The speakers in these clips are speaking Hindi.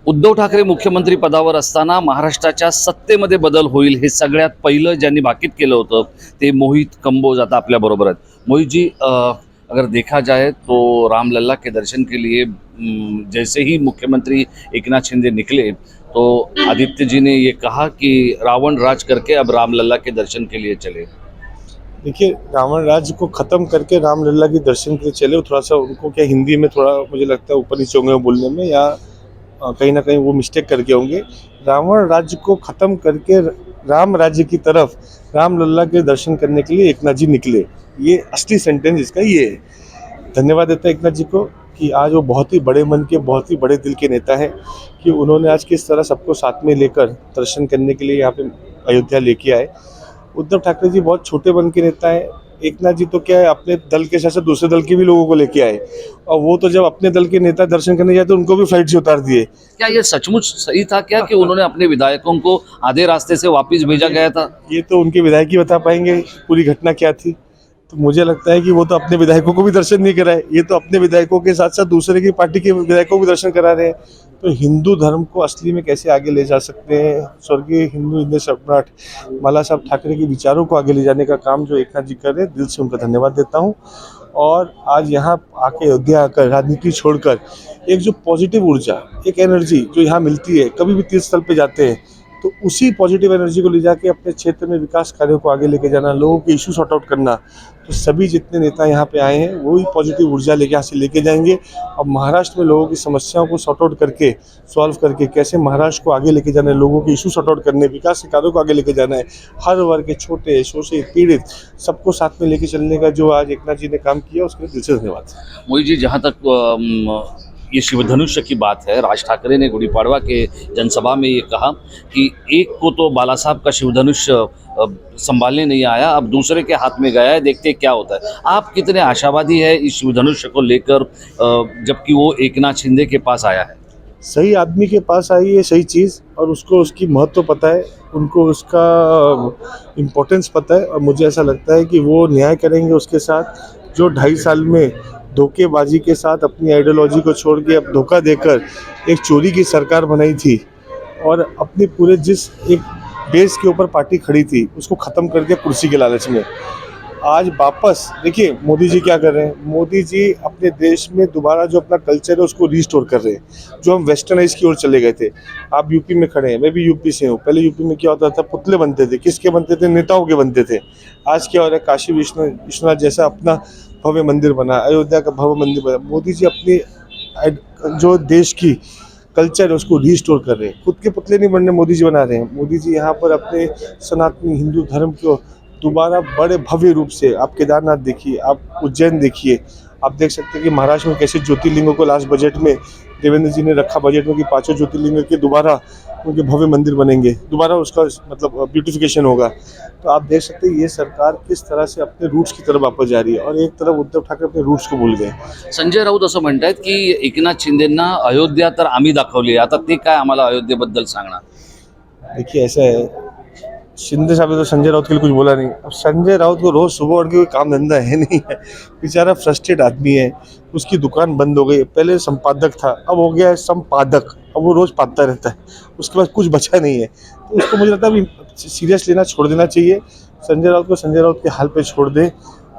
उद्धव ठाकरे मुख्यमंत्री पदावर असताना महाराष्ट्राच्या सत्तेमध्ये बदल होईल हे सगळ्यात पहिलं ज्यांनी भाकीत केलं होतं ते मोहित कंबोज आता आपल्या बरोबर आहेत। मोहित जी, अगर देखा जाए तो रामलल्ला के दर्शन के लिए जैसे ही मुख्यमंत्री एकनाथ शिंदे निकले तो आदित्य जी ने ये कहा कि रावण राज करके अब रामलल्ला के दर्शन के लिए चले। देखिए, रावण राज्य को खत्म करके रामलला के दर्शन के लिए चले, वो थोड़ा सा उनको क्या हिंदी में थोड़ा मुझे लगता है ऊपर नीचे होंगे बोलने में, या कहीं ना कहीं वो मिस्टेक करके होंगे। रावण राज्य को खत्म करके राम राज्य की तरफ रामलला के दर्शन करने के लिए एकनाथ जी निकले, ये असली सेंटेंस इसका ये है। धन्यवाद देता है एकनाथ जी को कि आज वो बहुत ही बड़े मन के, बहुत ही बड़े दिल के नेता हैं कि उन्होंने आज किस तरह सबको साथ में लेकर दर्शन करने के लिए यहाँ पे अयोध्या लेके आए। उद्धव ठाकरे जी बहुत छोटे मन के नेता है। एकनाथ जी तो क्या है, अपने दल के साथ साथ दूसरे दल के भी लोगों को लेके आए, और वो तो जब अपने दल के नेता दर्शन करने जाते उनको भी फ्लाइट से उतार दिए। क्या ये सचमुच सही था क्या कि उन्होंने अपने विधायकों को आधे रास्ते से वापस भेजा गया था? ये तो उनके विधायक ही बता पाएंगे पूरी घटना क्या थी। तो मुझे लगता है कि वो तो अपने विधायकों को भी दर्शन नहीं कराए, ये तो अपने विधायकों के साथ साथ दूसरे की पार्टी के विधायकों को भी दर्शन करा रहे हैं। तो हिंदू धर्म को असली में कैसे आगे ले जा सकते हैं, स्वर्गीय हिंदू हृदय सम्राट बाला साहब ठाकरे के विचारों को आगे ले जाने का काम जो एकनाथ जी कर रहे हैं, दिल से उनका धन्यवाद देता हूँ। और आज यहाँ आके अयोध्या आकर राजनीति छोड़कर एक जो पॉजिटिव ऊर्जा, एक एनर्जी जो यहाँ मिलती है, कभी भी तीर्थ स्थल पे जाते हैं तो उसी पॉजिटिव एनर्जी को ले जाके अपने क्षेत्र में विकास कार्यों को आगे लेके जाना, लोगों के इशू सॉर्ट आउट करना, तो सभी जितने नेता यहाँ पे आए हैं वही पॉजिटिव ऊर्जा लेके यहाँ से लेके जाएंगे। और महाराष्ट्र में लोगों की समस्याओं को सॉर्ट आउट करके, सॉल्व करके कैसे महाराष्ट्र को आगे लेके जाना है, लोगों के इशू सॉर्ट आउट करने, विकास के कार्यों को आगे लेके जाना है, हर वर्ग के छोटे शोषित पीड़ित सबको साथ में लेके चलने का जो आज एकनाथ जी ने काम किया उसके लिए दिल से धन्यवाद। मोहित जी, जहाँ तक ये शिवधनुष्य की बात है, राज ठाकरे ने गुड़ी पड़वा के जनसभा में ये कहा कि एक को तो बाला साहब का शिवधनुष्य संभालने नहीं आया, अब दूसरे के हाथ में गया है, देखते क्या होता है। आप कितने आशावादी है इस शिवधनुष्य को लेकर, जबकि वो एकनाथ शिंदे के पास आया है? सही आदमी के पास आई है सही चीज़, और उसको उसकी महत्व पता है, उनको उसका इम्पोर्टेंस पता है, और मुझे ऐसा लगता है कि वो न्याय करेंगे उसके साथ। जो 2.5 साल में धोखेबाजी के साथ अपनी आइडियोलॉजी को छोड़ के अब धोखा देकर एक चोरी की सरकार बनाई थी, और अपने पूरे जिस एक बेस के ऊपर पार्टी खड़ी थी उसको ख़त्म करके कुर्सी के लालच में आज वापस देखिए मोदी जी क्या कर रहे हैं। मोदी जी अपने देश में दोबारा जो अपना कल्चर है उसको रिस्टोर कर रहे हैं, जो हम वेस्टर्नाइज की ओर चले गए थे। आप यूपी में खड़े हैं, मैं भी यूपी से हूँ। पहले यूपी में क्या होता था, पुतले बनते थे, किसके बनते थे, नेताओं के बनते थे। आज क्या हो रहा है, काशी विश्वनाथ जैसा अपना भव्य मंदिर बना, अयोध्या का भव्य मंदिर बना। मोदी जी अपनी जो देश की कल्चर है उसको रिस्टोर कर रहे हैं, खुद के पुतले नहीं बनने मोदी जी बना रहे हैं। मोदी जी यहाँ पर अपने सनातनी हिंदू धर्म को दोबारा बड़े भव्य रूप से, आप केदारनाथ देखिए, आप उज्जैन देखिए, आप देख सकते हैं कि महाराष्ट्र में कैसे ज्योतिर्लिंगों को लास्ट बजट में देवेंद्र जी ने रखा बजट में कि 5 ज्योतिर्लिंग के दोबारा उनके भव्य मंदिर बनेंगे, दोबारा उसका मतलब ब्यूटिफिकेशन होगा। तो आप देख सकते हैं ये सरकार किस तरह से अपने रूट्स की तरफ वापस जा रही है, और एक तरफ उद्धव ठाकरे अपने रूट्स को भूल गए। संजय राऊत असं म्हणतात की एकनाथ शिंदेंना अयोध्या तर आम्ही दाखवली, आता ते काय आम्हाला अयोध्येबद्दल सांगणार? देखिए ऐसा है, शिंदे साहब ने तो संजय राउत के लिए कुछ बोला नहीं। अब संजय राउत को रोज सुबह उठ के कोई काम धंधा है नहीं है, बेचारा फ्रस्ट्रेट आदमी है। उसकी दुकान बंद हो गई, पहले संपादक था, अब हो गया है संपादक, अब वो रोज पाता रहता है, उसके पास कुछ बचा नहीं है। तो उसको मुझे लगता है अभी सीरियस लेना छोड़ देना चाहिए। संजय राउत को संजय राउत के हाल पे छोड़ दे।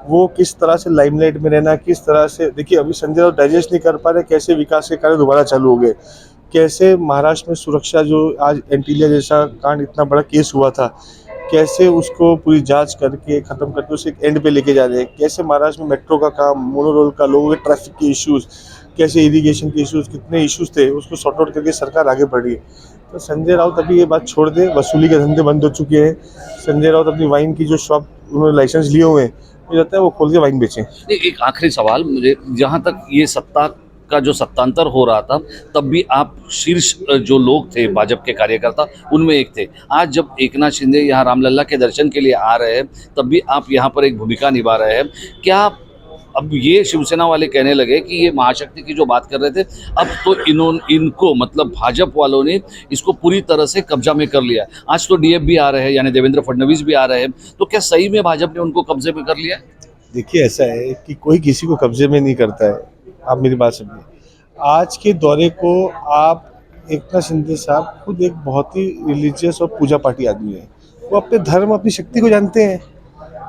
वो किस तरह से लाइमलाइट में रहना, किस तरह से, देखिए अभी संजय राउत डाइजेस्ट नहीं कर पा रहे कैसे विकास के कार्य दोबारा चालू हो गए, कैसे महाराष्ट्र में सुरक्षा जो आज एंटीलिया जैसा कांड इतना बड़ा केस हुआ था, कैसे उसको पूरी जांच करके ख़त्म करके उसे एक एंड पे लेके जा रहे हैं, कैसे महाराष्ट्र में मेट्रो का काम, मोनोरोल का, लोगों के ट्रैफिक के इश्यूज़, कैसे इरिगेशन के इश्यूज़, कितने इश्यूज़ थे, उसको सॉर्ट आउट करके सरकार आगे बढ़ रही है। तो संजय राउत अभी ये बात छोड़ दे, वसूली के धंधे बंद हो चुके हैं। संजय राउत अपनी वाइन की जो शॉप उन्होंने लाइसेंस लिए हुए हैं, मुझे लगता है वो खोल के वाइन बेचें। एक आखिरी सवाल, मुझे जहाँ तक ये सत्ता का जो सत्तांतर हो रहा था तब भी आप शीर्ष जो लोग थे भाजपा के कार्यकर्ता उनमें एक थे। आज जब एकनाथ शिंदे यहाँ रामलल्ला के दर्शन के लिए आ रहे हैं तब भी आप यहाँ पर एक भूमिका निभा रहे हैं। क्या अब ये शिवसेना वाले कहने लगे कि ये महाशक्ति की जो बात कर रहे थे, अब तो इनको मतलब भाजपा वालों ने इसको पूरी तरह से कब्जा में कर लिया है। आज तो डीएफ भी आ रहे हैं, यानी देवेंद्र फडणवीस भी आ रहे हैं, तो क्या सही में भाजपा ने उनको कब्जे में कर लिया है? देखिए ऐसा है कि कोई किसी को कब्जे में नहीं करता है, आप मेरी बात समझिए। आज के दौरे को आप एकनाथ शिंदे साहब खुद एक बहुत ही रिलीजियस और पूजा पाठी आदमी है। वो अपने धर्म अपनी शक्ति को जानते हैं।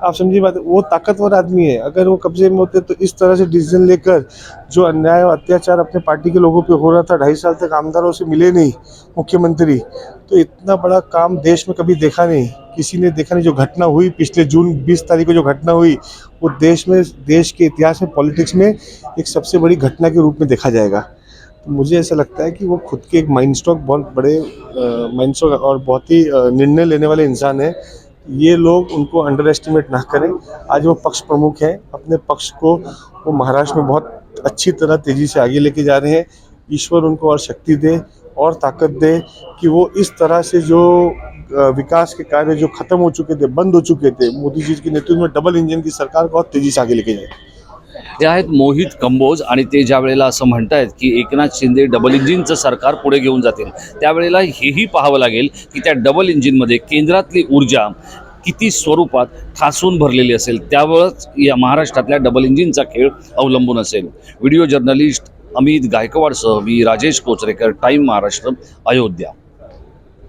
आप समझिए बात, वो ताकतवर आदमी है। अगर वो कब्जे में होते तो इस तरह से डिसीजन लेकर जो अन्याय और अत्याचार अपने पार्टी के लोगों पे हो रहा था, 2.5 साल तक आमदारों से मिले नहीं मुख्यमंत्री, तो इतना बड़ा काम देश में कभी देखा नहीं, किसी ने देखा नहीं। जो घटना हुई पिछले जून 20 तारीख को, जो घटना हुई वो देश के इतिहास में, पॉलिटिक्स में एक सबसे बड़ी घटना के रूप में देखा जाएगा। तो मुझे ऐसा लगता है कि वो खुद के एक माइंडस्टॉक बहुत बड़े माइंडस्टॉक और बहुत ही निर्णय लेने वाले इंसान हैं। ये लोग उनको अंडर एस्टिमेट ना करें। आज वो पक्ष प्रमुख हैं, अपने पक्ष को वो महाराष्ट्र में बहुत अच्छी तरह तेज़ी से आगे लेके जा रहे हैं। ईश्वर उनको और शक्ति दे और ताकत दे कि वो इस तरह से जो विकास के कार्य जो खत्म हो चुके थे, बंद हो चुके थे, मोदी जी के नेतृत्व में डबल इंजन की सरकार को और तेज़ी से आगे लेके जाए। ते आहेत मोहित कंबोज आणि ते ज्या वेळेला असं म्हणतायत की एकनाथ शिंदे डबल इंजिनचं सरकार पुढे घेऊन जातील, त्यावेळेला हेही पाहावं लागेल की त्या डबल इंजिनमध्ये केंद्रातली ऊर्जा किती स्वरूपात ठासून भरलेली असेल, त्यावरच या महाराष्ट्रातल्या डबल इंजिनचा खेळ अवलंबून असेल. व्हिडिओ जर्नलिस्ट अमित गायकवाडसह मी राजेश कोचरेकर, टाइम महाराष्ट्र, अयोध्या.